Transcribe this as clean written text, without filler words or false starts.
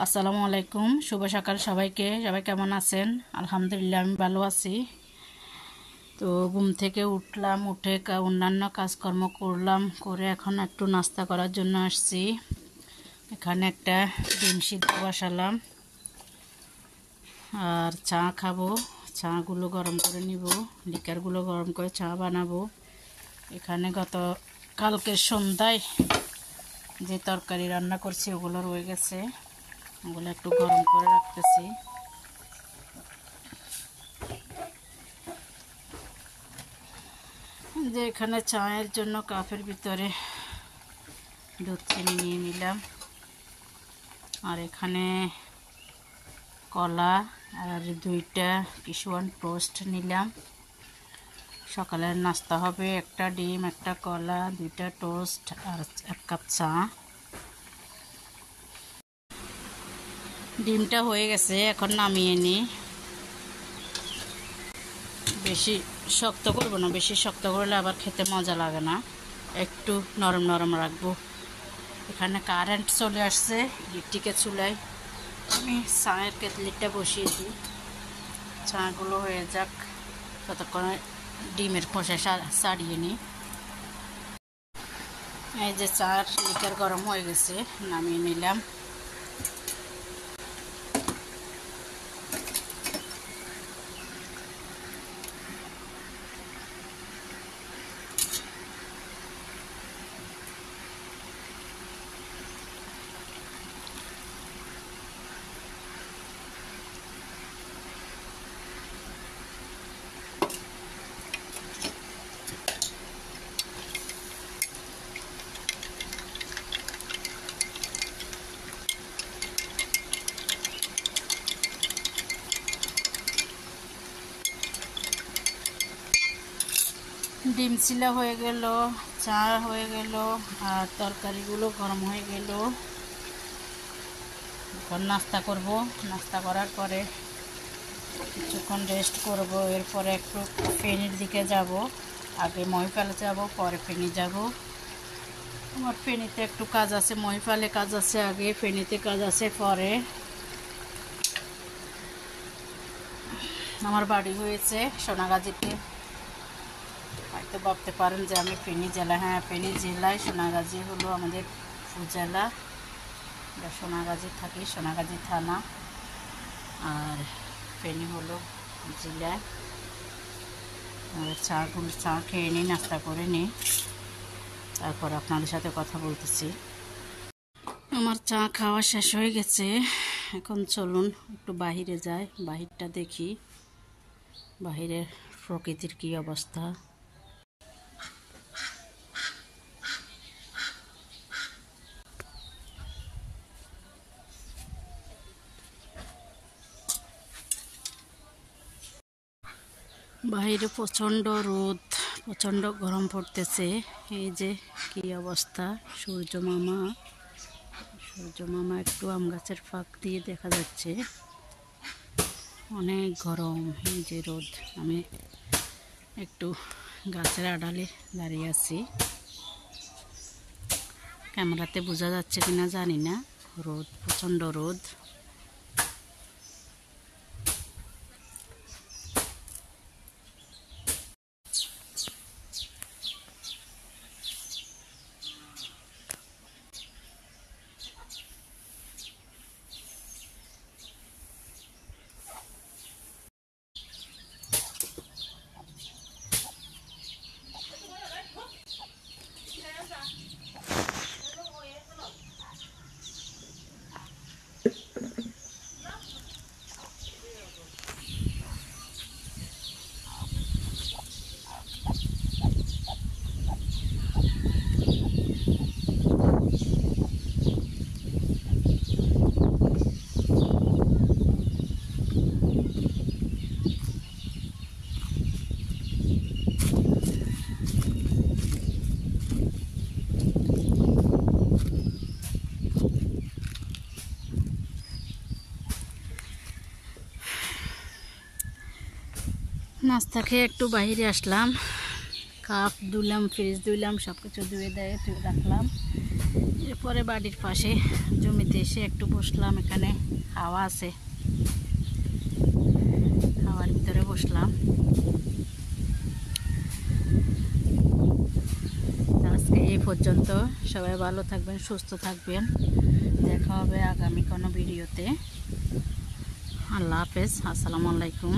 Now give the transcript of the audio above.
আসসালামু আলাইকুম, শুভ সকাল সবাইকে। সবাই কেমন আছেন? আলহামদুলিল্লাহ আমি ভালো আছি। তো ঘুম থেকে উঠলাম, উঠে অন্যান্য কাজকর্ম করলাম, করে এখন একটু নাস্তা করার জন্য আসছি। এখানে একটা ডিম সিদ্ধ বসালাম আর চা খাবো। চাগুলো গরম করে নিব, লিকারগুলো গরম করে চা বানাবো। এখানে কালকের সন্ধ্যায় যে তরকারি রান্না করছি ওগুলো রয়ে গেছে, ওগুলো একটু গরম করে রাখতেছি। যে এখানে চায়ের জন্য কাপের ভিতরে দুধ চিনি নিয়ে নিলাম, আর এখানে কলা আর 2টা কিশুয়ান টোস্ট নিলাম। সকালের নাস্তা হবে একটা ডিম, একটা কলা, 2টা টোস্ট আর 1 কাপ চা। ডিমটা হয়ে গেছে, এখন নামিয়ে নিই। বেশি শক্ত করব না, বেশি শক্ত করলে আবার খেতে মজা লাগে না, একটু নরম নরম রাখবো। এখানে কারেন্ট চলে আসছে, ইলেকট্রিকের চুলায় আমি চায়ের কেটলিটা বসিয়ে দিই। চাগুলো হয়ে যাক, ততক্ষণে ডিমের খোসা ছাড়িয়ে নিই। এই যে চার লিটার গরম হয়ে গেছে, নামিয়ে নিলাম। ডিম চিলা হয়ে গেল, চা হয়ে গেল, আর তরকারিগুলো গরম হয়ে গেল। এখন নাস্তা করব। নাস্তা করার পরে কিছুক্ষণ রেস্ট করব, এরপরে একটু ফেনির দিকে যাব। আগে মহিপালে যাব, পরে ফেনি যাব। আমার ফেনিতে একটু কাজ আছে, মহিপালে কাজ আছে আগে, ফেনিতে কাজ আছে পরে। আমার বাড়ি হয়েছে সোনাগাজীতে। হয়তো ভাবতে পারেন যে আমি ফেনী জেলা, হ্যাঁ ফেনী জেলায় সোনাগাজী হলো আমাদের উপজেলা। সোনাগাজী থাকি, সোনাগাজী থানা, আর ফেনী হলো জেলা। চা খেয়ে নিই, নাস্তা করে নিই, তারপর আপনাদের সাথে কথা বলতেছি। আমার চা খাওয়া শেষ হয়ে গেছে। এখন চলুন একটু বাহিরে যাই, বাহিরটা দেখি, বাহিরের প্রকৃতির কি অবস্থা। বাইরে প্রচণ্ড রোদ, প্রচণ্ড গরম পড়তেছে। এই যে কি অবস্থা, সূর্য মামা একটু আম গাছের ফাঁক দিয়ে দেখা যাচ্ছে। অনেক গরম, এই যে রোদ। আমি একটু গাছের আড়ালে দাঁড়িয়ে আছি, ক্যামেরাতে বোঝা যাচ্ছে কিনা জানি না। রোদ, প্রচণ্ড রোদ। নাস্তা খেয়ে একটু বাইরে আসলাম, কাপ ধুলাম, ফ্রিজ ধুলাম, সব কিছু ধুয়ে রাখলাম। এরপরে বাড়ির পাশে জমিতে এসে একটু বসলাম, এখানে হাওয়া আছে, হাওয়ার ভিতরে বসলাম। আজকে এই পর্যন্ত, সবাই ভালো থাকবেন, সুস্থ থাকবেন, দেখা হবে আগামী কোনো ভিডিওতে। আল্লাহ হাফেজ, আসসালামু আলাইকুম।